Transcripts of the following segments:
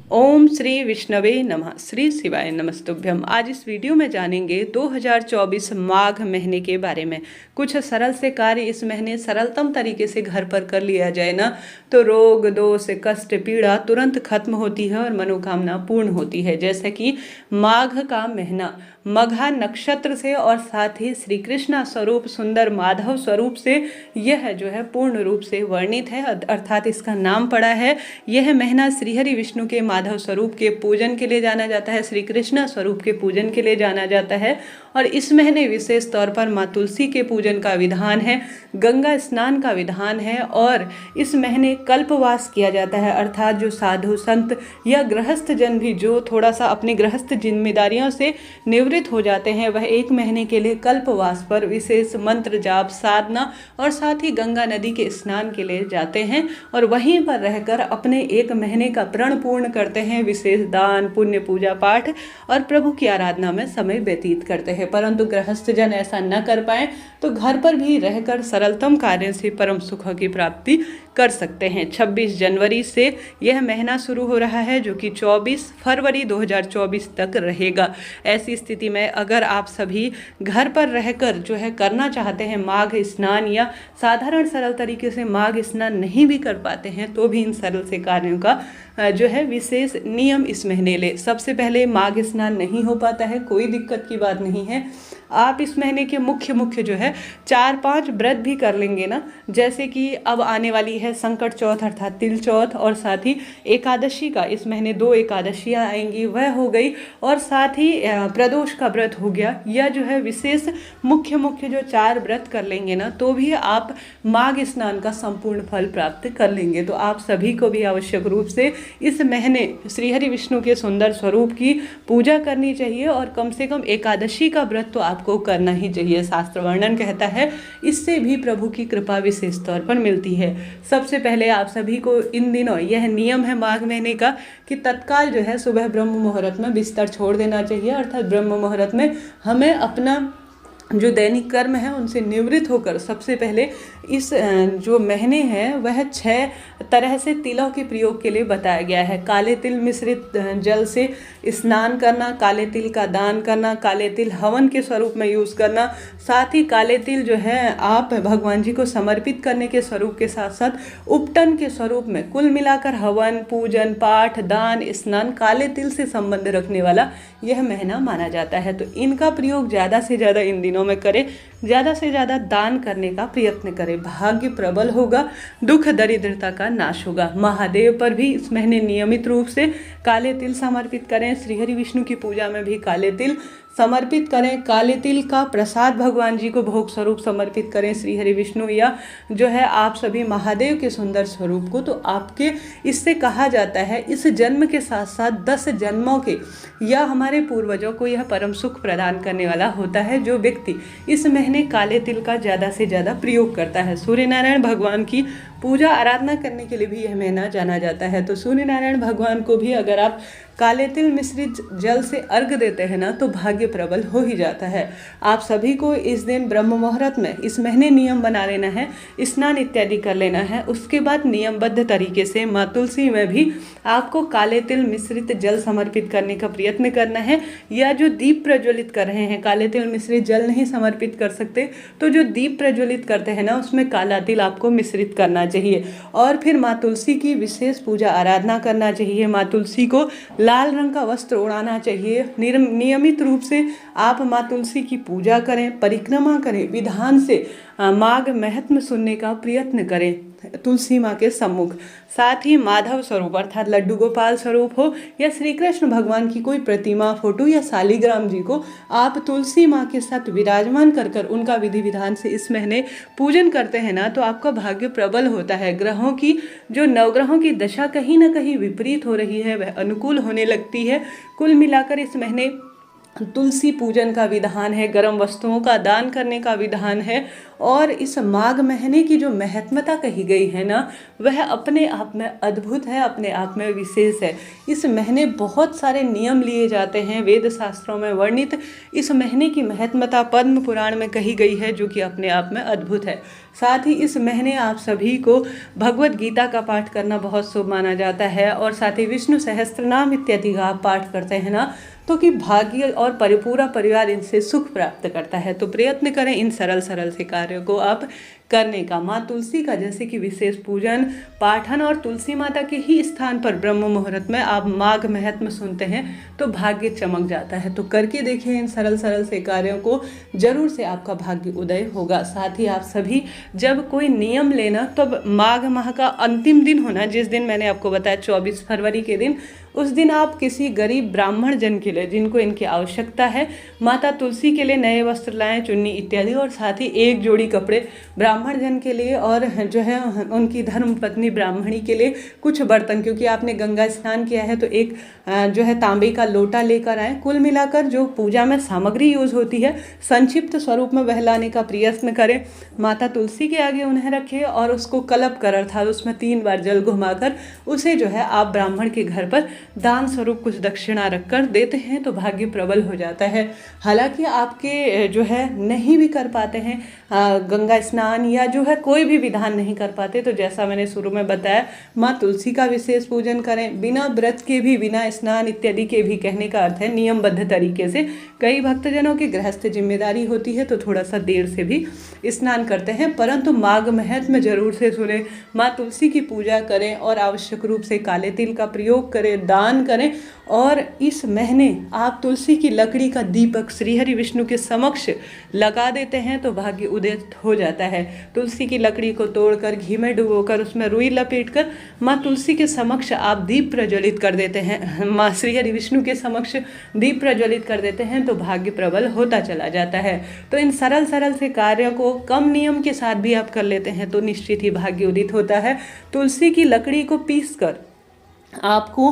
ओम श्री विष्णवे नमः। श्री शिवाय नमस्तुभ्यम। आज इस वीडियो में जानेंगे 2024 माघ महीने के बारे में। कुछ सरल से कार्य इस महीने सरलतम तरीके से घर पर कर लिया जाए ना तो रोग दोष कष्ट पीड़ा तुरंत खत्म होती है और मनोकामना पूर्ण होती है। जैसे कि माघ का महीना मघा नक्षत्र से और साथ ही श्री कृष्ण स्वरूप सुंदर माधव स्वरूप से यह जो है पूर्ण रूप से वर्णित है, अर्थात इसका नाम पड़ा है। यह महीना श्रीहरि विष्णु के माधव स्वरूप के पूजन के लिए जाना जाता है, श्री कृष्ण स्वरूप के पूजन के लिए जाना जाता है। और इस महीने विशेष तौर पर माँ तुलसी के पूजन का विधान है, गंगा स्नान का विधान है और इस महीने कल्पवास किया जाता है, अर्थात जो साधु संत या गृहस्थ जन भी जो थोड़ा सा अपनी गृहस्थ जिम्मेदारियों से निवृत्त हो जाते हैं वह एक महीने के लिए कल्पवास पर विशेष मंत्र जाप साधना और साथ ही गंगा नदी के स्नान के लिए जाते हैं और वहीं पर रहकर अपने एक महीने का प्रण पूर्ण करते हैं, विशेष दान पुण्य पूजा पाठ और प्रभु की आराधना में समय व्यतीत करते हैं। परंतु गृहस्थ जन ऐसा न कर पाए तो घर पर भी रहकर सरलतम कार्य से परम सुख की प्राप्ति कर सकते हैं। 26 जनवरी से यह महीना शुरू हो रहा है जो कि 24 फरवरी 2024 तक रहेगा। ऐसी स्थिति में अगर आप सभी घर पर रहकर जो है करना चाहते हैं माघ स्नान या साधारण सरल तरीके से माघ स्नान नहीं भी कर पाते हैं तो भी इन सरल से कार्यों का जो है विशेष नियम इस महीने ले। सबसे पहले माघ स्नान नहीं हो पाता है, कोई दिक्कत की बात नहीं है। आप इस महीने के मुख्य जो है 4-5 व्रत भी कर लेंगे ना, जैसे कि अब आने वाली है संकट चौथ अर्थात तिल चौथ और साथ ही एकादशी का, इस महीने 2 एकादशियाँ आएंगी वह हो गई और साथ ही प्रदोष का व्रत हो गया। या जो है विशेष मुख्य जो 4 व्रत कर लेंगे ना तो भी आप माघ स्नान का संपूर्ण फल प्राप्त कर लेंगे। तो आप सभी को भी आवश्यक रूप से इस महीने श्रीहरि विष्णु के सुंदर स्वरूप की पूजा करनी चाहिए और कम से कम एकादशी का व्रत तो आपको करना ही चाहिए। शास्त्र वर्णन कहता है इससे भी प्रभु की कृपा विशेष तौर पर मिलती है। सबसे पहले आप सभी को इन दिनों यह नियम है माघ महीने का कि तत्काल जो है सुबह ब्रह्म मुहूर्त में बिस्तर छोड़ देना चाहिए, अर्थात ब्रह्म मुहूर्त में हमें अपना जो दैनिक कर्म है उनसे निवृत्त होकर सबसे पहले इस जो महीने हैं वह 6 तरह से तिलों के प्रयोग के लिए बताया गया है। काले तिल मिश्रित जल से स्नान करना, काले तिल का दान करना, काले तिल हवन के स्वरूप में यूज़ करना, साथ ही काले तिल जो है आप भगवान जी को समर्पित करने के स्वरूप के साथ साथ उपटन के स्वरूप में, कुल मिलाकर हवन पूजन पाठ दान स्नान काले तिल से संबंध रखने वाला यह महीना माना जाता है। तो इनका प्रयोग ज़्यादा से ज़्यादा इन दिनों में करें, ज़्यादा से ज़्यादा दान करने का प्रयत्न करें, भाग्य प्रबल होगा, दुख दरिद्रता का नाश होगा। महादेव पर भी इस महीने नियमित रूप से काले तिल समर्पित करें, श्रीहरि विष्णु की पूजा में भी काले तिल समर्पित करें, काले तिल का प्रसाद भगवान जी को भोग स्वरूप समर्पित करें श्रीहरि विष्णु या जो है आप सभी महादेव के सुंदर स्वरूप को। तो आपके इससे कहा जाता है इस जन्म के साथ साथ 10 जन्मों के या हमारे पूर्वजों को यह परम सुख प्रदान करने वाला होता है जो व्यक्ति इस महीने काले तिल का ज़्यादा से ज़्यादा प्रयोग करता है। सूर्य नारायण भगवान की पूजा आराधना करने के लिए भी यह महीना जाना जाता है। तो सूर्य नारायण भगवान को भी अगर आप काले तिल मिश्रित जल से अर्घ देते हैं ना तो भाग्य प्रबल हो ही जाता है। आप सभी को इस दिन ब्रह्म मुहूर्त में इस महीने नियम बना लेना है, स्नान इत्यादि कर लेना है। उसके बाद नियमबद्ध तरीके से माँ तुलसी में भी आपको काले तिल मिश्रित जल समर्पित करने का प्रयत्न करना है। या जो दीप प्रज्वलित कर रहे हैं काले तिल मिश्रित जल नहीं समर्पित कर सकते तो जो दीप प्रज्वलित करते हैं ना उसमें काला तिल आपको मिश्रित करना चाहिए और फिर माँ तुलसी की विशेष पूजा आराधना करना चाहिए। माँ तुलसी को लाल रंग का वस्त्र ओढ़ाना चाहिए। नियमित रूप से आप माँ तुलसी की पूजा करें, परिक्रमा करें, विधान से माघ महत्म सुनने का प्रयत्न करें तुलसी माँ के सम्मुख। साथ ही माधव स्वरूप अर्थात लड्डू गोपाल स्वरूप हो या श्री कृष्ण भगवान की कोई प्रतिमा फोटो या शालिग्राम जी को आप तुलसी माँ के साथ विराजमान कर उनका विधि विधान से इस महीने पूजन करते हैं ना तो आपका भाग्य प्रबल होता है। ग्रहों की जो नवग्रहों की दशा कहीं ना कहीं विपरीत हो रही है वह अनुकूल होने लगती है। कुल मिलाकर इस महीने तुलसी पूजन का विधान है, गर्म वस्तुओं का दान करने का विधान है और इस माघ महीने की जो महत्वता कही गई है ना, वह अपने आप में अद्भुत है, अपने आप में विशेष है। इस महीने बहुत सारे नियम लिए जाते हैं, वेद शास्त्रों में वर्णित इस महीने की महत्वता पद्म पुराण में कही गई है, जो कि अपने आप में अद्भुत है। साथ ही इस महीने आप सभी को भगवत गीता का पाठ करना बहुत शुभ माना जाता है, और साथ ही विष्णु सहस्त्रनाम इत्यादि का आप पाठ करते हैं ना, तो कि भाग्य और पूरा परिवार इनसे सुख प्राप्त करता है। तो प्रयत्न करें इन सरल सरल से कार्यों को आप करने का। माँ तुलसी का जैसे कि विशेष पूजन पाठन और तुलसी माता के ही स्थान पर ब्रह्म मुहूर्त में आप माघ महत्म सुनते हैं तो भाग्य चमक जाता है। तो करके देखिए इन सरल सरल से कार्यों को, जरूर से आपका भाग्य उदय होगा। साथ ही आप सभी जब कोई नियम लेना, तब माघ माह का अंतिम दिन होना, जिस दिन मैंने आपको बताया 24 फरवरी के दिन, उस दिन आप किसी गरीब ब्राह्मण जन के लिए, जिनको इनकी आवश्यकता है, माता तुलसी के लिए नए वस्त्र लाएं, चुन्नी इत्यादि, और साथ ही एक जोड़ी कपड़े ब्राह्मण जन के लिए, और जो है उनकी धर्म पत्नी ब्राह्मणी के लिए कुछ बर्तन, क्योंकि आपने गंगा स्नान किया है तो एक जो है तांबे का लोटा लेकर आए। कुल मिलाकर जो पूजा में सामग्री यूज होती है, संक्षिप्त स्वरूप में वह लाने का प्रयत्न करें। माता तुलसी के आगे उन्हें रखें और उसको कलप कर, अर्थात उसमें 3 बार जल घुमाकर उसे जो है आप ब्राह्मण के घर पर दान स्वरूप कुछ दक्षिणा रखकर देते हैं तो भाग्य प्रबल हो जाता है। हालांकि आपके जो है नहीं भी कर पाते हैं गंगा स्नान, या जो है कोई भी विधान नहीं कर पाते, तो जैसा मैंने शुरू में बताया, माँ तुलसी का विशेष पूजन करें, बिना व्रत के भी, बिना स्नान इत्यादि के भी। कहने का अर्थ है नियमबद्ध तरीके से। कई भक्तजनों की गृहस्थ जिम्मेदारी होती है तो थोड़ा सा देर से भी स्नान करते हैं, परंतु माघ महत्व में जरूर से सुने, माँ तुलसी की पूजा करें और आवश्यक रूप से काले तिल का प्रयोग करें, दान करें। और इस महीने आप तुलसी की लकड़ी का दीपक श्रीहरि विष्णु के समक्ष लगा देते हैं तो भाग्य उदय हो जाता है। तुलसी की लकड़ी को तोड़कर घी में डुबोकर उसमें रुई लपेटकर माँ तुलसी के समक्ष आप दीप प्रज्वलित कर देते हैं, माँ श्रीहरि विष्णु के समक्ष दीप प्रज्वलित कर देते हैं तो भाग्य प्रबल होता चला जाता है। तो इन सरल सरल से कार्यों को कम नियम के साथ भी आप कर लेते हैं तो निश्चित ही भाग्य उदित होता है। तुलसी की लकड़ी को पीसकर आपको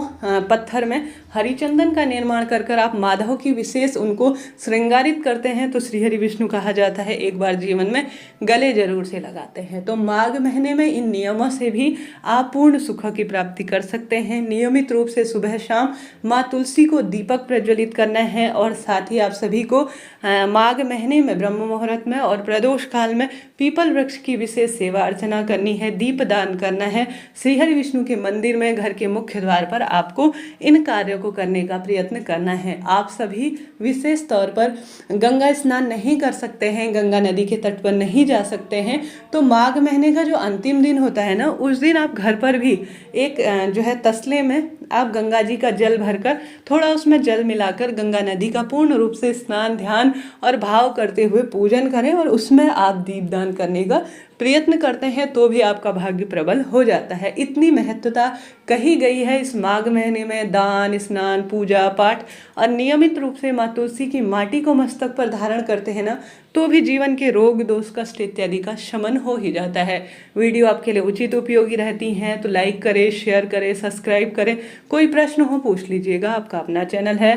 पत्थर में हरिचंदन का निर्माण कर कर आप माधव की विशेष उनको श्रृंगारित करते हैं तो श्रीहरि विष्णु कहा जाता है, एक बार जीवन में गले जरूर से लगाते हैं। तो माघ महीने में इन नियमों से भी आप पूर्ण सुख की प्राप्ति कर सकते हैं। नियमित रूप से सुबह शाम माँ तुलसी को दीपक प्रज्वलित करना है, और साथ ही आप सभी को माघ महीने में ब्रह्म मुहूर्त में और प्रदोष काल में पीपल वृक्ष की विशेष सेवा अर्चना करनी है, दीप दान करना है। श्रीहरि विष्णु के मंदिर में घर के मुख्य द्वार पर आपको इन कार्यों को करने का प्रयत्न करना है। आप सभी विशेष तौर पर गंगा स्नान नहीं कर सकते हैं, गंगा नदी के तट पर नहीं जा सकते हैं, तो माघ महीने का जो अंतिम दिन होता है ना, उस दिन आप घर पर भी एक जो है तसले में आप गंगा जी का जल भरकर थोड़ा उसमें जल मिलाकर गंगा नदी का पूर्ण रूप से स्नान, ध्यान और भाव करते हुए पूजन करें, और उसमें आप दीपदान करने का प्रयत्न करते हैं तो भी आपका भाग्य प्रबल हो जाता है। इतनी महत्वता कही गई है इस माघ महीने में। दान, स्नान, पूजा पाठ और नियमित रूप से माँ तुलसी की माटी को मस्तक पर धारण करते हैं ना, तो भी जीवन के रोग, दोष, कष्ट इत्यादि का शमन हो ही जाता है। वीडियो आपके लिए उचित उपयोगी रहती हैं तो लाइक करें, शेयर करें, सब्सक्राइब करें। कोई प्रश्न हो पूछ लीजिएगा, आपका अपना चैनल है,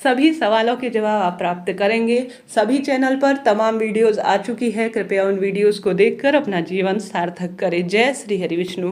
सभी सवालों के जवाब आप प्राप्त करेंगे। सभी चैनल पर तमाम वीडियोस आ चुकी है, कृपया उन वीडियोस को देखकर अपना जीवन सार्थक करें। जय श्री हरि विष्णु।